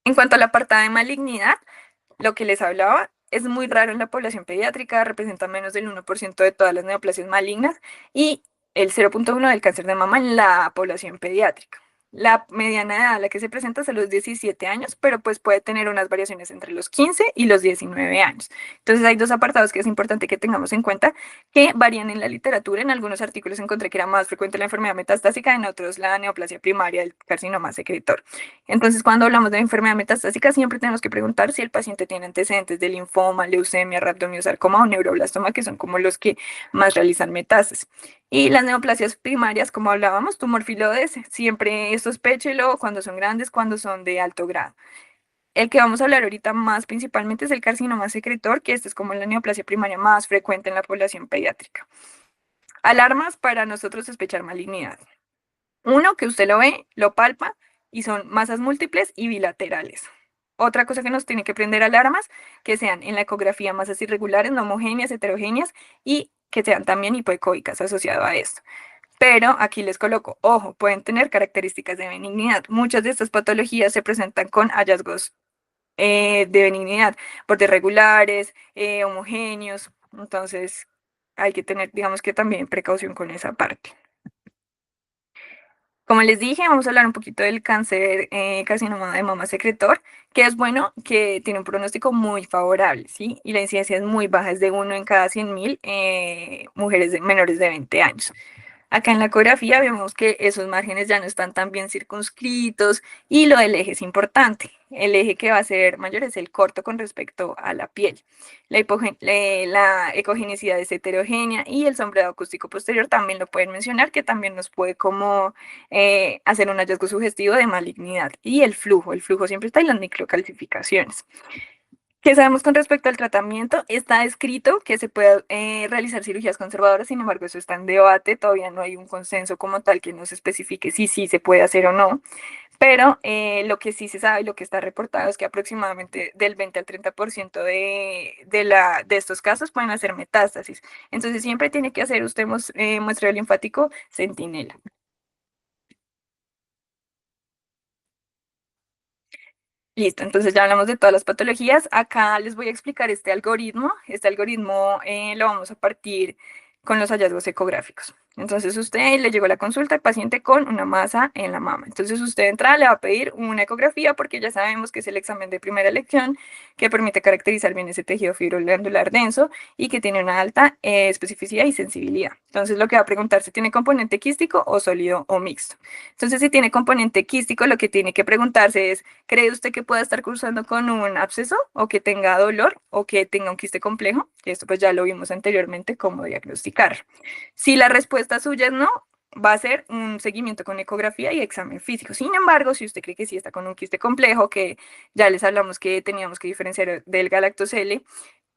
En cuanto a la apartada de malignidad, lo que les hablaba es muy raro en la población pediátrica, representa menos del 1% de todas las neoplasias malignas y el 0.1% del cáncer de mama en la población pediátrica. La mediana edad a la que se presenta es a los 17 años, pero pues puede tener unas variaciones entre los 15 y los 19 años. Entonces hay dos apartados que es importante que tengamos en cuenta que varían en la literatura. En algunos artículos encontré que era más frecuente la enfermedad metastásica, en otros la neoplasia primaria, el carcinoma secretor. Entonces, cuando hablamos de enfermedad metastásica, siempre tenemos que preguntar si el paciente tiene antecedentes de linfoma, leucemia, rabdomiosarcoma o neuroblastoma, que son como los que más realizan metástasis. Y las neoplasias primarias, como hablábamos, tumor filodes, siempre sospéchelo cuando son grandes, cuando son de alto grado. El que vamos a hablar ahorita más principalmente es el carcinoma secretor, que este es como la neoplasia primaria más frecuente en la población pediátrica. Alarmas para nosotros sospechar malignidad. Uno, que usted lo ve, lo palpa y son masas múltiples y bilaterales. Otra cosa que nos tiene que prender alarmas, que sean en la ecografía masas irregulares, no homogéneas, heterogéneas y que sean también hipoecoicas asociado a esto. Pero aquí les coloco, ojo, pueden tener características de benignidad. Muchas de estas patologías se presentan con hallazgos de benignidad, bordes regulares, homogéneos. Entonces hay que tener, digamos que también precaución con esa parte. Como les dije, vamos a hablar un poquito del cáncer carcinoma de mama secretor, que es bueno, que tiene un pronóstico muy favorable, ¿sí? Y la incidencia es muy baja, es de 1 en cada 100.000 mujeres menores de 20 años. Acá en la ecografía vemos que esos márgenes ya no están tan bien circunscritos y lo del eje es importante. El eje que va a ser mayor es el corto con respecto a la piel. La ecogenicidad es heterogénea y el sombreado acústico posterior también lo pueden mencionar, que también nos puede como hacer un hallazgo sugestivo de malignidad. Y el flujo siempre está en las microcalcificaciones. ¿Qué sabemos con respecto al tratamiento? Está escrito que se puede realizar cirugías conservadoras, sin embargo, eso está en debate, todavía no hay un consenso como tal que nos especifique si sí se puede hacer o no, pero lo que sí se sabe y lo que está reportado es que aproximadamente del 20 al 30% de estos casos pueden hacer metástasis. Entonces, siempre tiene que hacer usted muestreo linfático centinela. Listo, entonces ya hablamos de todas las patologías. Acá les voy a explicar este algoritmo. Este algoritmo lo vamos a partir con los hallazgos ecográficos. Entonces usted le llegó la consulta al paciente con una masa en la mama. Entonces usted entra, le va a pedir una ecografía porque ya sabemos que es el examen de primera elección que permite caracterizar bien ese tejido fibroglandular denso y que tiene una alta especificidad y sensibilidad. Entonces lo que va a preguntar si tiene componente quístico o sólido o mixto. Entonces si tiene componente quístico, lo que tiene que preguntarse es, ¿cree usted que pueda estar cursando con un absceso o que tenga dolor o que tenga un quiste complejo? Que esto pues ya lo vimos anteriormente, cómo diagnosticar. Si la respuesta suya es no, va a ser un seguimiento con ecografía y examen físico. Sin embargo, si usted cree que sí está con un quiste complejo, que ya les hablamos que teníamos que diferenciar del galactosele,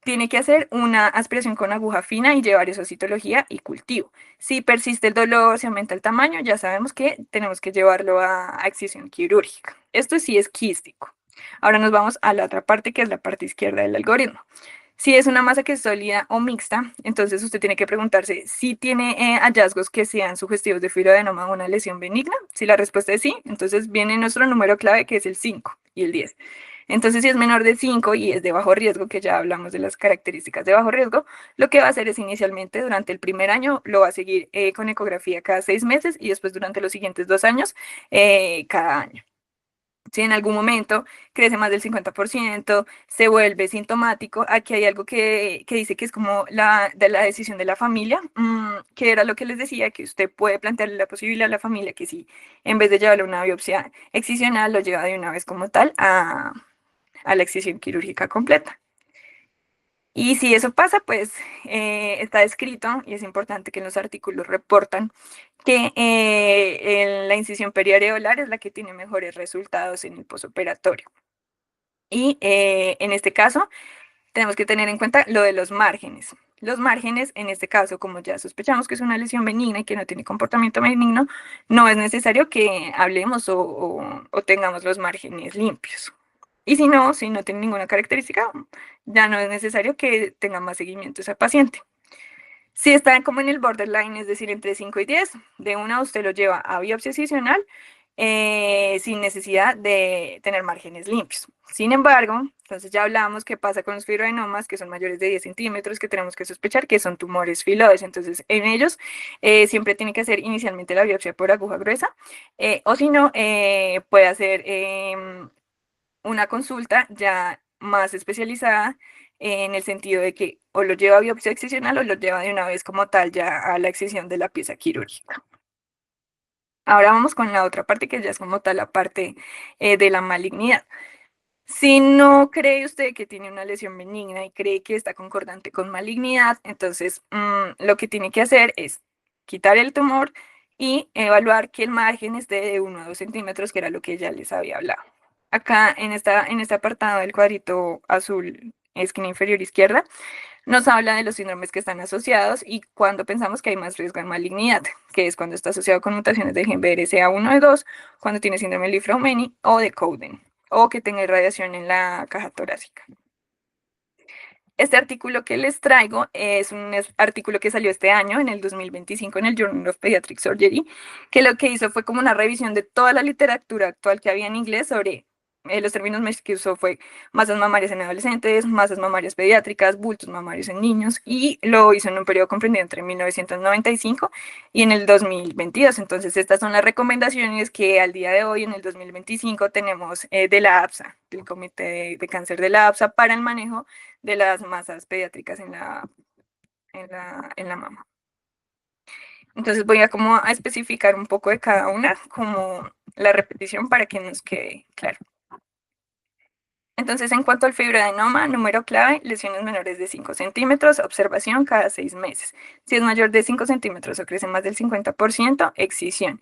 tiene que hacer una aspiración con aguja fina y llevar eso a citología y cultivo. Si persiste el dolor, se aumenta el tamaño, ya sabemos que tenemos que llevarlo a excisión quirúrgica. Esto sí es quístico. Ahora nos vamos a la otra parte, que es la parte izquierda del algoritmo. Si es una masa que es sólida o mixta, entonces usted tiene que preguntarse si tiene hallazgos que sean sugestivos de fibroadenoma o una lesión benigna. Si la respuesta es sí, entonces viene nuestro número clave, que es el 5 y el 10. Entonces, si es menor de 5 y es de bajo riesgo, que ya hablamos de las características de bajo riesgo, lo que va a hacer es inicialmente durante el primer año lo va a seguir con ecografía cada 6 meses y después durante los siguientes 2 años cada año. Si en algún momento crece más del 50%, se vuelve sintomático, aquí hay algo que dice que es como de la decisión de la familia, que era lo que les decía, que usted puede plantearle la posibilidad a la familia que si en vez de llevarle una biopsia excisional, lo lleva de una vez como tal a la excisión quirúrgica completa. Y si eso pasa, pues está escrito y es importante que en los artículos reportan que la incisión periareolar es la que tiene mejores resultados en el posoperatorio. Y en este caso, tenemos que tener en cuenta lo de los márgenes. Los márgenes, en este caso, como ya sospechamos que es una lesión benigna y que no tiene comportamiento benigno, no es necesario que hablemos o tengamos los márgenes limpios. Y si no tiene ninguna característica, ya no es necesario que tenga más seguimiento ese paciente. Si está como en el borderline, es decir, entre 5 y 10, de una usted lo lleva a biopsia excisional sin necesidad de tener márgenes limpios. Sin embargo, entonces ya hablamos qué pasa con los fibroadenomas que son mayores de 10 centímetros, que tenemos que sospechar que son tumores filoides. Entonces, en ellos siempre tiene que hacer inicialmente la biopsia por aguja gruesa, o si no, puede hacer una consulta ya más especializada en el sentido de que o lo lleva a biopsia excisional o lo lleva de una vez como tal ya a la excisión de la pieza quirúrgica. Ahora vamos con la otra parte que ya es como tal la parte de la malignidad. Si no cree usted que tiene una lesión benigna y cree que está concordante con malignidad, entonces lo que tiene que hacer es quitar el tumor y evaluar que el margen esté de 1 a 2 centímetros, que era lo que ya les había hablado. Acá en este apartado del cuadrito azul, esquina inferior izquierda, nos habla de los síndromes que están asociados y cuando pensamos que hay más riesgo de malignidad, que es cuando está asociado con mutaciones de gen BRCA1 y 2, cuando tiene síndrome de Li-Fraumeni o de Cowden, o que tenga irradiación en la caja torácica. Este artículo que les traigo es un artículo que salió este año, en el 2025, en el Journal of Pediatric Surgery, que lo que hizo fue como una revisión de toda la literatura actual que había en inglés sobre los términos que usó fue masas mamarias en adolescentes, masas mamarias pediátricas, bultos mamarios en niños, y lo hizo en un periodo comprendido entre 1995 y en el 2022. Entonces, estas son las recomendaciones que al día de hoy, en el 2025, tenemos de la APSA, del Comité de Cáncer de la APSA, para el manejo de las masas pediátricas en la mama. Entonces voy a como a especificar un poco de cada una, como la repetición para que nos quede claro. Entonces, en cuanto al fibroadenoma, número clave, lesiones menores de 5 centímetros, observación cada 6 meses. Si es mayor de 5 centímetros o crece más del 50%, excisión.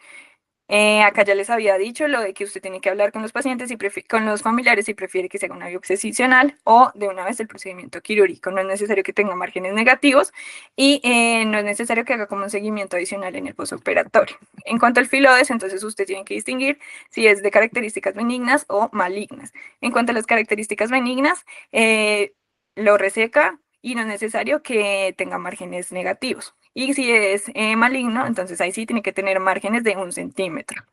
Acá ya les había dicho lo de que usted tiene que hablar con los pacientes y con los familiares si prefiere que se haga una biopsia excisional o de una vez el procedimiento quirúrgico. No es necesario que tenga márgenes negativos y no es necesario que haga como un seguimiento adicional en el postoperatorio. En cuanto al filodes, entonces usted tiene que distinguir si es de características benignas o malignas. En cuanto a las características benignas, lo reseca y no es necesario que tenga márgenes negativos. Y si es maligno, entonces ahí sí tiene que tener márgenes de 1 centímetro.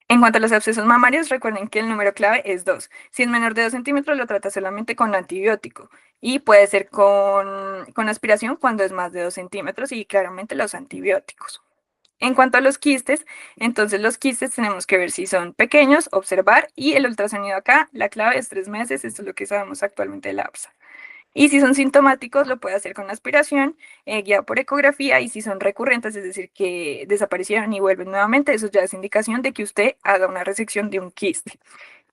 En cuanto a los abscesos mamarios, recuerden que el número clave es 2. Si es menor de 2 centímetros, lo trata solamente con antibiótico. Y puede ser con aspiración cuando es más de 2 centímetros y claramente los antibióticos. En cuanto a los quistes, entonces los quistes tenemos que ver si son pequeños, observar, y el ultrasonido acá, la clave es 3 meses, esto es lo que sabemos actualmente de la APSA. Y si son sintomáticos, lo puede hacer con aspiración, guiado por ecografía, y si son recurrentes, es decir, que desaparecieron y vuelven nuevamente, eso ya es indicación de que usted haga una resección de un quiste.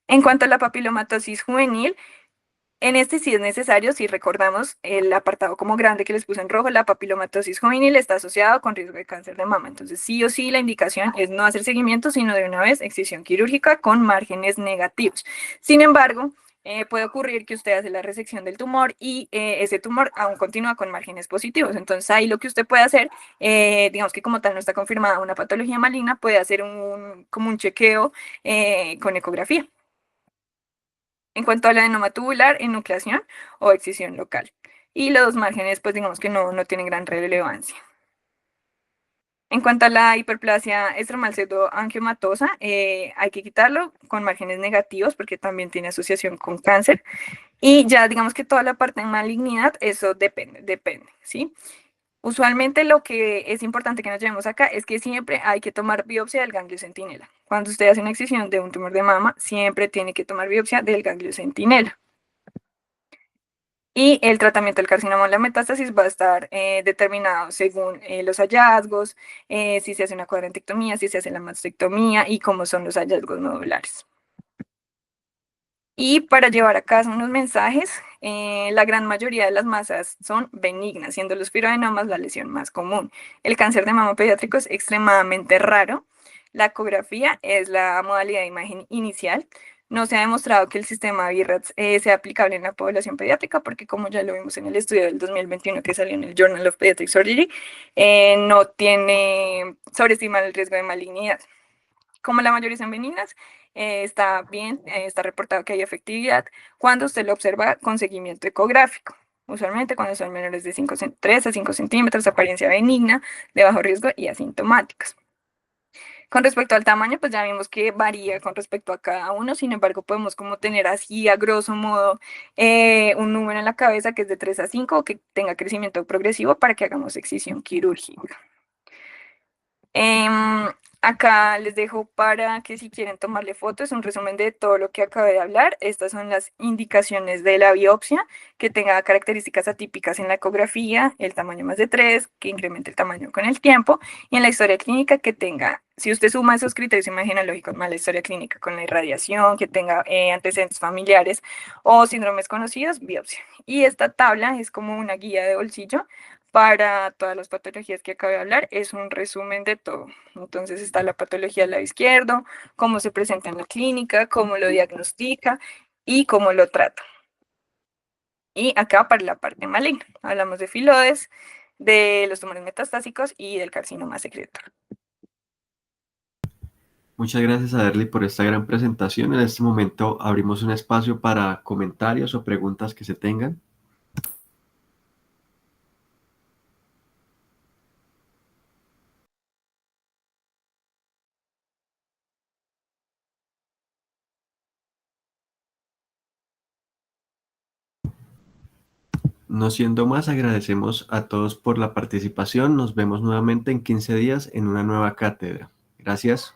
En cuanto a la papilomatosis juvenil, En este sí es necesario, si recordamos el apartado como grande que les puse en rojo, la papilomatosis juvenil está asociado con riesgo de cáncer de mama. Entonces, sí o sí, la indicación es no hacer seguimiento, sino de una vez excisión quirúrgica con márgenes negativos. Sin embargo, puede ocurrir que usted hace la resección del tumor y ese tumor aún continúa con márgenes positivos. Entonces, ahí lo que usted puede hacer, digamos que como tal no está confirmada una patología maligna, puede hacer como un chequeo con ecografía. En cuanto a la adenomatubular, enucleación o excisión local. Y los márgenes, pues digamos que no tienen gran relevancia. En cuanto a la hiperplasia estromal pseudoangiomatosa, hay que quitarlo con márgenes negativos porque también tiene asociación con cáncer. Y ya digamos que toda la parte de malignidad, eso depende, ¿sí? Usualmente lo que es importante que nos llevemos acá es que siempre hay que tomar biopsia del ganglio centinela. Cuando usted hace una excisión de un tumor de mama, siempre tiene que tomar biopsia del ganglio centinela. Y el tratamiento del carcinoma o la metástasis va a estar determinado según los hallazgos, si se hace una cuadrantectomía, si se hace la mastectomía y cómo son los hallazgos nodulares. Y para llevar a casa unos mensajes, la gran mayoría de las masas son benignas, siendo los fibroadenomas la lesión más común. El cáncer de mama pediátrico es extremadamente raro. La ecografía es la modalidad de imagen inicial. No se ha demostrado que el sistema BIRATS sea aplicable en la población pediátrica porque como ya lo vimos en el estudio del 2021 que salió en el Journal of Pediatric Surgery, no tiene, sobreestima el riesgo de malignidad. Como la mayoría son benignas, está bien, está reportado que hay efectividad cuando usted lo observa con seguimiento ecográfico. Usualmente cuando son menores de 3 a 5 centímetros, apariencia benigna, de bajo riesgo y asintomáticas. Con respecto al tamaño, pues ya vimos que varía con respecto a cada uno, sin embargo, podemos como tener así a grosso modo un número en la cabeza que es de 3 a 5 o que tenga crecimiento progresivo para que hagamos excisión quirúrgica. Em, Acá les dejo para que si quieren tomarle fotos, un resumen de todo lo que acabé de hablar. Estas son las indicaciones de la biopsia, que tenga características atípicas en la ecografía, el tamaño más de 3, que incremente el tamaño con el tiempo, y en la historia clínica que tenga, si usted suma esos criterios imagenológicos más la historia clínica con la irradiación, que tenga antecedentes familiares o síndromes conocidos, biopsia. Y esta tabla es como una guía de bolsillo para todas las patologías que acabo de hablar, es un resumen de todo. Entonces está la patología del lado izquierdo, cómo se presenta en la clínica, cómo lo diagnostica y cómo lo trata. Y acá para la parte maligna, hablamos de filodes, de los tumores metastásicos y del carcinoma secreto. Muchas gracias a Derly por esta gran presentación. En este momento abrimos un espacio para comentarios o preguntas que se tengan. No siendo más, agradecemos a todos por la participación. Nos vemos nuevamente en 15 días en una nueva cátedra. Gracias.